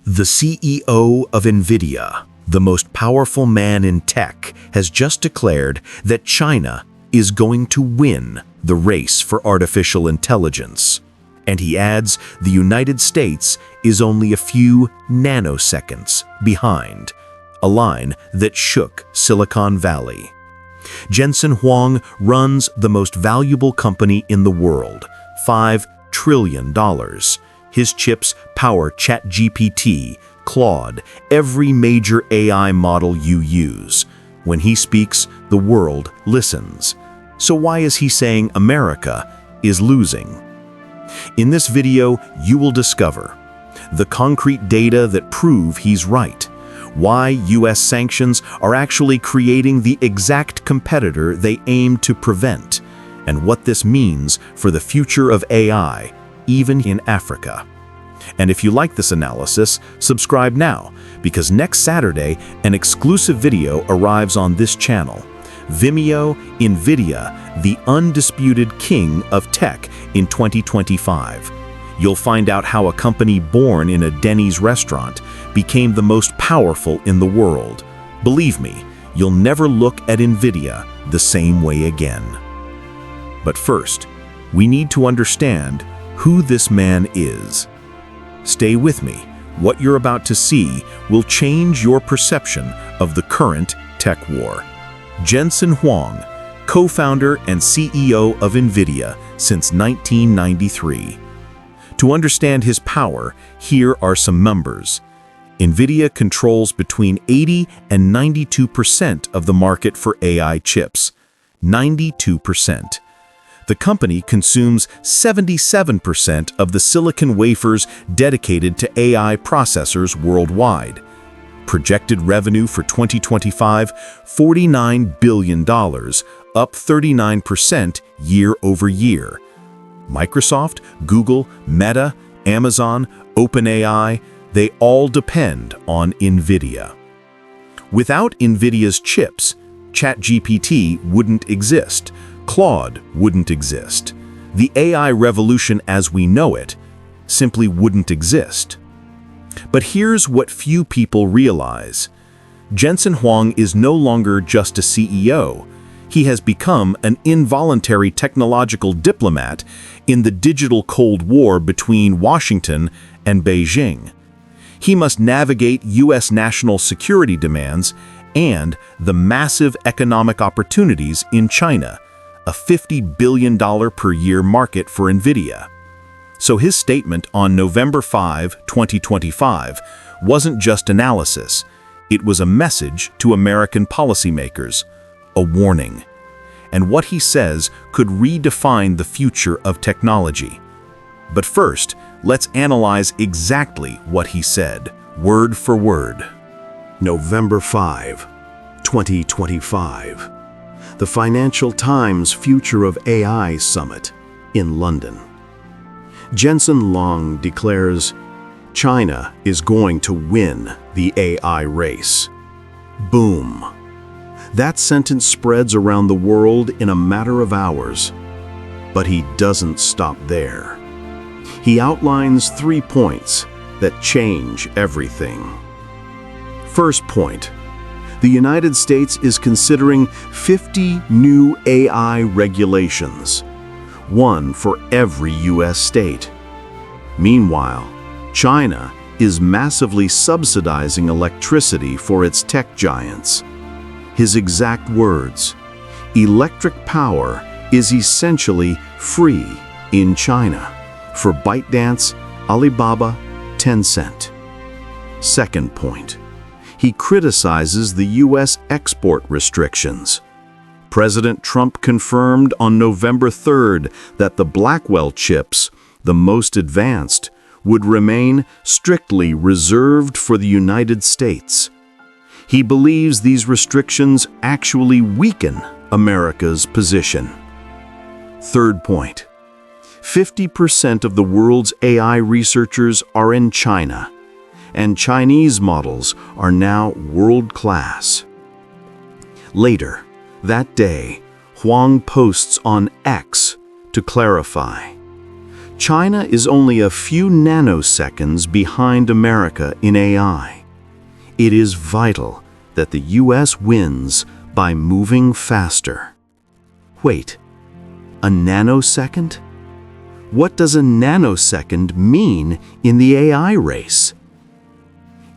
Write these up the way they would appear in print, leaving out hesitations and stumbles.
The CEO of Nvidia, the most powerful man in tech, has just declared that China is going to win the race for artificial intelligence. And he adds the United States is only a few nanoseconds behind, a line that shook Silicon Valley. Jensen Huang runs the most valuable company in the world, $5 trillion. His chips power ChatGPT, Claude, every major AI model you use. When he speaks, the world listens. So why is he saying America is losing? In this video, you will discover the concrete data that prove he's right, why US sanctions are actually creating the exact competitor they aim to prevent, and what this means for the future of AI, even in Africa. And if you like this analysis, subscribe now, because next Saturday, an exclusive video arrives on this channel. Vimeo, Nvidia, the undisputed king of tech in 2025. You'll find out how a company born in a Denny's restaurant became the most powerful in the world. Believe me, you'll never look at Nvidia the same way again. But first, we need to understand who this man is. Stay with me. What you're about to see will change your perception of the current tech war. Jensen Huang, co-founder and CEO of Nvidia since 1993. To understand his power, here are some numbers. Nvidia controls between 80 and 92% of the market for AI chips. 92%. The company consumes 77% of the silicon wafers dedicated to AI processors worldwide. Projected revenue for 2025, $49 billion, up 39% year over year. Microsoft, Google, Meta, Amazon, OpenAI, they all depend on Nvidia. Without Nvidia's chips, ChatGPT wouldn't exist. Claude wouldn't exist. The AI revolution as we know it simply wouldn't exist. But here's what few people realize. Jensen Huang is no longer just a CEO. He has become an involuntary technological diplomat in the digital Cold War between Washington and Beijing. He must navigate US national security demands and the massive economic opportunities in China, a $50 billion per year market for Nvidia. So his statement on November 5, 2025, wasn't just analysis. It was a message to American policymakers, a warning. And what he says could redefine the future of technology. But first, let's analyze exactly what he said, word for word. November 5, 2025. The Financial Times Future of AI Summit in London. Jensen Huang declares, China is going to win the AI race. Boom. That sentence spreads around the world in a matter of hours. But he doesn't stop there. He outlines 3 points that change everything. First point, the United States is considering 50 new AI regulations, one for every US state. Meanwhile, China is massively subsidizing electricity for its tech giants. His exact words, electric power is essentially free in China for ByteDance, Alibaba, Tencent. Second point, he criticizes the US export restrictions. President Trump confirmed on November 3rd that the Blackwell chips, the most advanced, would remain strictly reserved for the United States. He believes these restrictions actually weaken America's position. Third point, 50% of the world's AI researchers are in China, and Chinese models are now world-class. Later, that day, Huang posts on X to clarify. China is only a few nanoseconds behind America in AI. It is vital that the US wins by moving faster. Wait, a nanosecond? What does a nanosecond mean in the AI race?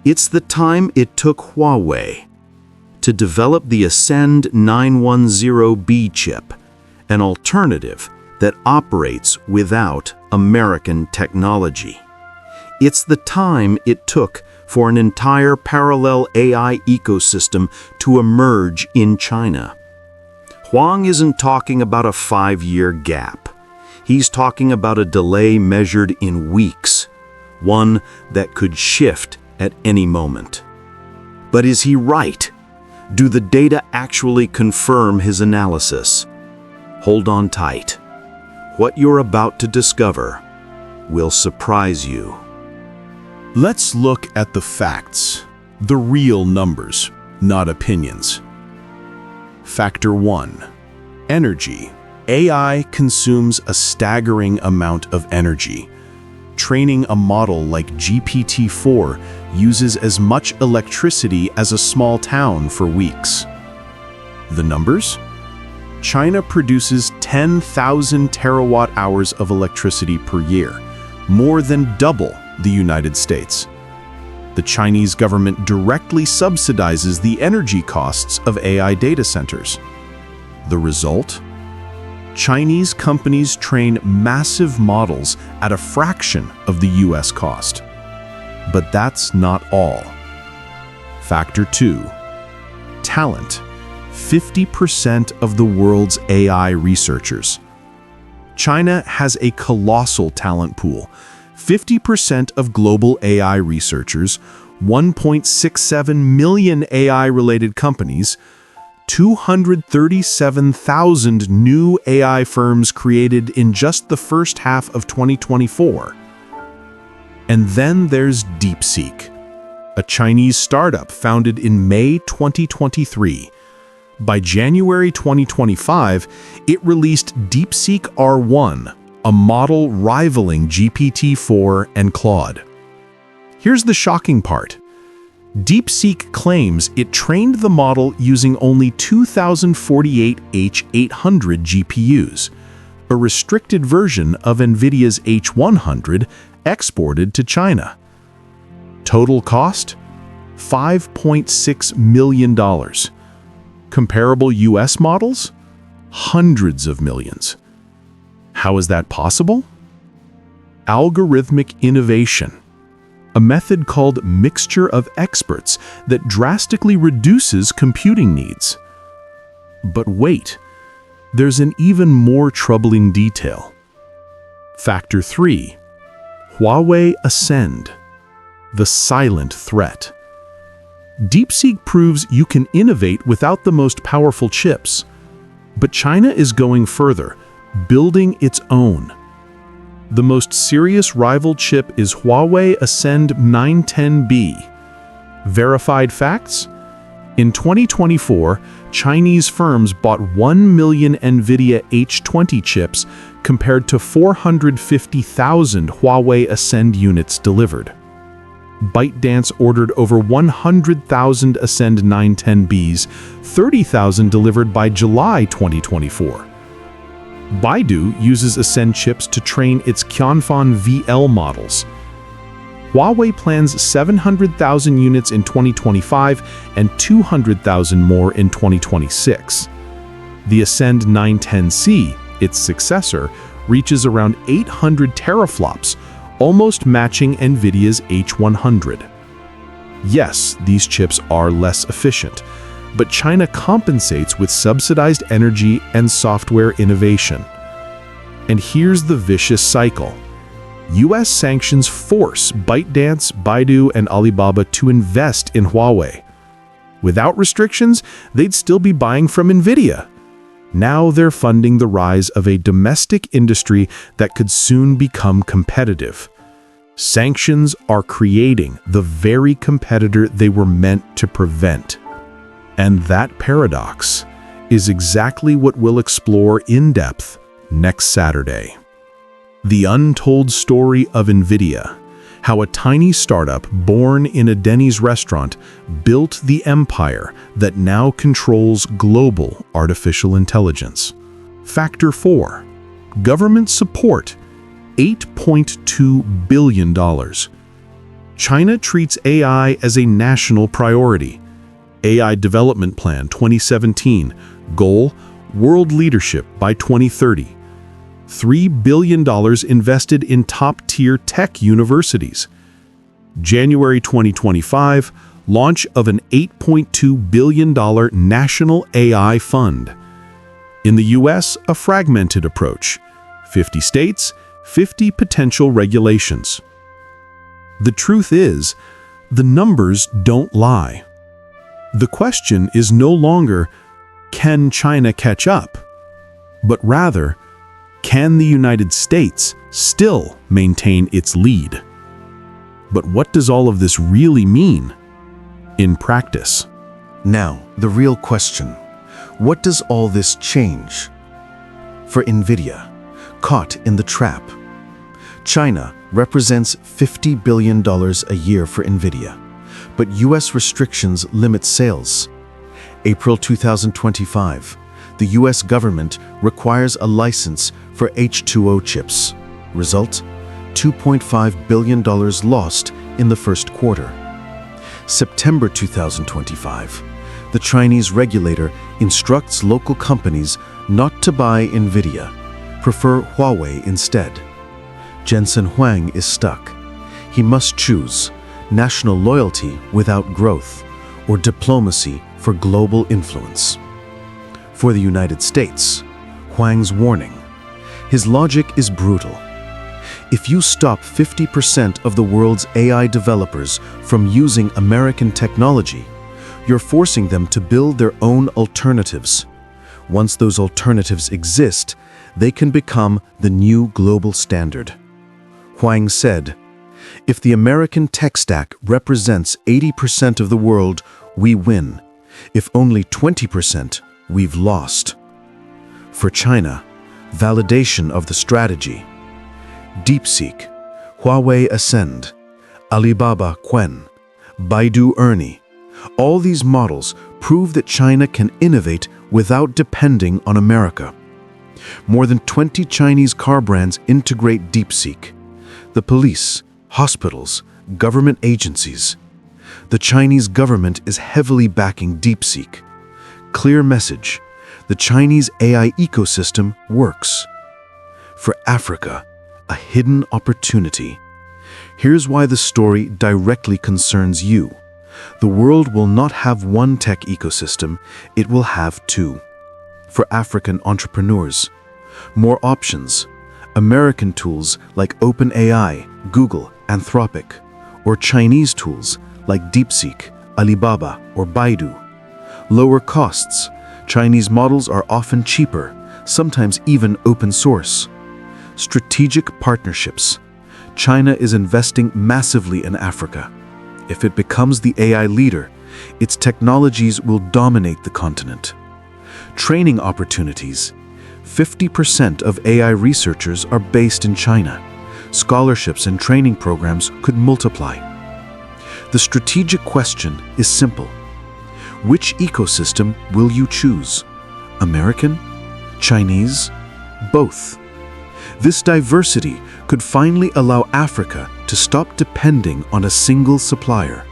It's the time it took Huawei to develop the Ascend 910B chip, an alternative that operates without American technology. It's the time it took for an entire parallel AI ecosystem to emerge in China. Huang isn't talking about a 5-year gap. He's talking about a delay measured in weeks, one that could shift at any moment. But is he right? Do the data actually confirm his analysis? Hold on tight. What you're about to discover will surprise you. Let's look at the facts, the real numbers, not opinions. Factor 1. Energy. AI consumes a staggering amount of energy. Training a model like GPT-4 uses as much electricity as a small town for weeks. The numbers? China produces 10,000 terawatt-hours of electricity per year, more than double the United States. The Chinese government directly subsidizes the energy costs of AI data centers. The result? Chinese companies train massive models at a fraction of the US cost. But that's not all. Factor 2. Talent. 50% of the world's AI researchers. China has a colossal talent pool. 50% of global AI researchers, 1.67 million AI-related companies, 237,000 new AI firms created in just the first half of 2024. And then there's DeepSeek, a Chinese startup founded in May 2023. By January 2025, it released DeepSeek R1, a model rivaling GPT-4 and Claude. Here's the shocking part. DeepSeek claims it trained the model using only 2048 H800 GPUs, a restricted version of Nvidia's H100 exported to China. Total cost? $5.6 million. Comparable US models? Hundreds of millions. How is that possible? Algorithmic innovation. A method called mixture of experts that drastically reduces computing needs. But wait, there's an even more troubling detail. Factor 3. Huawei Ascend. The silent threat. DeepSeek proves you can innovate without the most powerful chips. But China is going further, building its own. The most serious rival chip is Huawei Ascend 910B. Verified facts? In 2024, Chinese firms bought 1 million Nvidia H20 chips compared to 450,000 Huawei Ascend units delivered. ByteDance ordered over 100,000 Ascend 910Bs, 30,000 delivered by July 2024. Baidu uses Ascend chips to train its Qianfan VL models. Huawei plans 700,000 units in 2025 and 200,000 more in 2026. The Ascend 910C, its successor, reaches around 800 teraflops, almost matching Nvidia's H100. Yes, these chips are less efficient, but China compensates with subsidized energy and software innovation. And here's the vicious cycle. US sanctions force ByteDance, Baidu, and Alibaba to invest in Huawei. Without restrictions, they'd still be buying from Nvidia. Now they're funding the rise of a domestic industry that could soon become competitive. Sanctions are creating the very competitor they were meant to prevent. And that paradox is exactly what we'll explore in depth next Saturday. The untold story of Nvidia, how a tiny startup born in a Denny's restaurant built the empire that now controls global artificial intelligence. Factor 4. Government support, $8.2 billion. China treats AI as a national priority. AI Development Plan 2017, goal, world leadership by 2030. $3 billion invested in top-tier tech universities. January 2025, launch of an $8.2 billion national AI fund. In the US, a fragmented approach. 50 states, 50 potential regulations. The truth is, the numbers don't lie. The question is no longer, can China catch up? But rather, can the United States still maintain its lead? But what does all of this really mean in practice? Now, the real question. What does all this change? For Nvidia, caught in the trap. China represents $50 billion a year for Nvidia, but US restrictions limit sales. April 2025, the US government requires a license for H2O chips. Result, $2.5 billion lost in the first quarter. September 2025, the Chinese regulator instructs local companies not to buy Nvidia, prefer Huawei instead. Jensen Huang is stuck. He must choose national loyalty without growth or diplomacy for global influence. For the United States, Huang's warning. His logic is brutal. If you stop 50% of the world's AI developers from using American technology, you're forcing them to build their own alternatives. Once those alternatives exist, they can become the new global standard. Huang said, "If the American tech stack represents 80% of the world, we win. If only 20%, we've lost." For China, validation of the strategy. DeepSeek, Huawei Ascend, Alibaba Qwen, Baidu Ernie. All these models prove that China can innovate without depending on America. More than 20 Chinese car brands integrate DeepSeek. The police, hospitals, government agencies. The Chinese government is heavily backing DeepSeek. Clear message: the Chinese AI ecosystem works. For Africa, a hidden opportunity. Here's why the story directly concerns you. The world will not have one tech ecosystem, it will have two. For African entrepreneurs, more options. American tools like OpenAI, Google, Anthropic, or Chinese tools like DeepSeek, Alibaba, or Baidu. Lower costs. Chinese models are often cheaper, sometimes even open source. Strategic partnerships. China is investing massively in Africa. If it becomes the AI leader, its technologies will dominate the continent. Training opportunities. 50% of AI researchers are based in China. Scholarships and training programs could multiply. The strategic question is simple. Which ecosystem will you choose? American? Chinese? Both. This diversity could finally allow Africa to stop depending on a single supplier.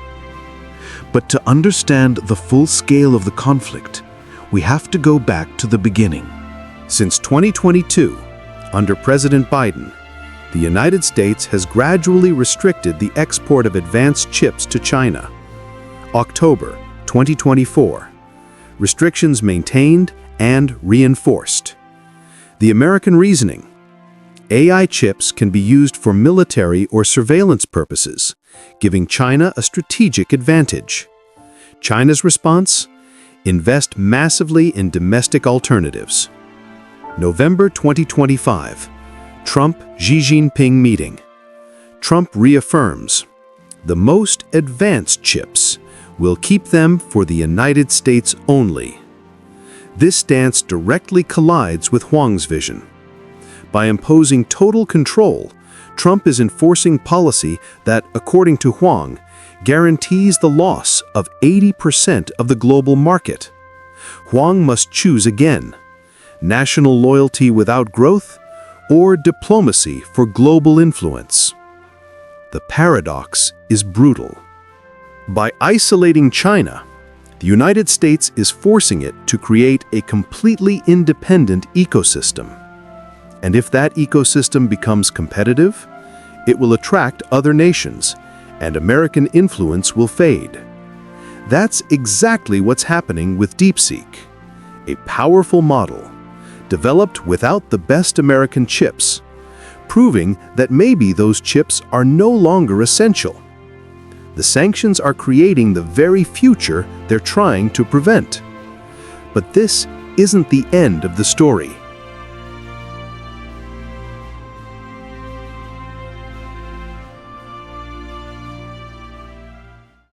But to understand the full scale of the conflict, we have to go back to the beginning. Since 2022, under President Biden, the United States has gradually restricted the export of advanced chips to China. October 2024, restrictions maintained and reinforced. The American reasoning: AI chips can be used for military or surveillance purposes, giving China a strategic advantage. China's response? Invest massively in domestic alternatives. November 2025, Trump-Xi Jinping meeting. Trump reaffirms, the most advanced chips will keep them for the United States only. This stance directly collides with Huang's vision. By imposing total control, Trump is enforcing policy that, according to Huang, guarantees the loss of 80% of the global market. Huang must choose again: national loyalty without growth or diplomacy for global influence. The paradox is brutal. By isolating China, the United States is forcing it to create a completely independent ecosystem. And if that ecosystem becomes competitive, it will attract other nations, and American influence will fade. That's exactly what's happening with DeepSeek, a powerful model developed without the best American chips, proving that maybe those chips are no longer essential. The sanctions are creating the very future they're trying to prevent. But this isn't the end of the story.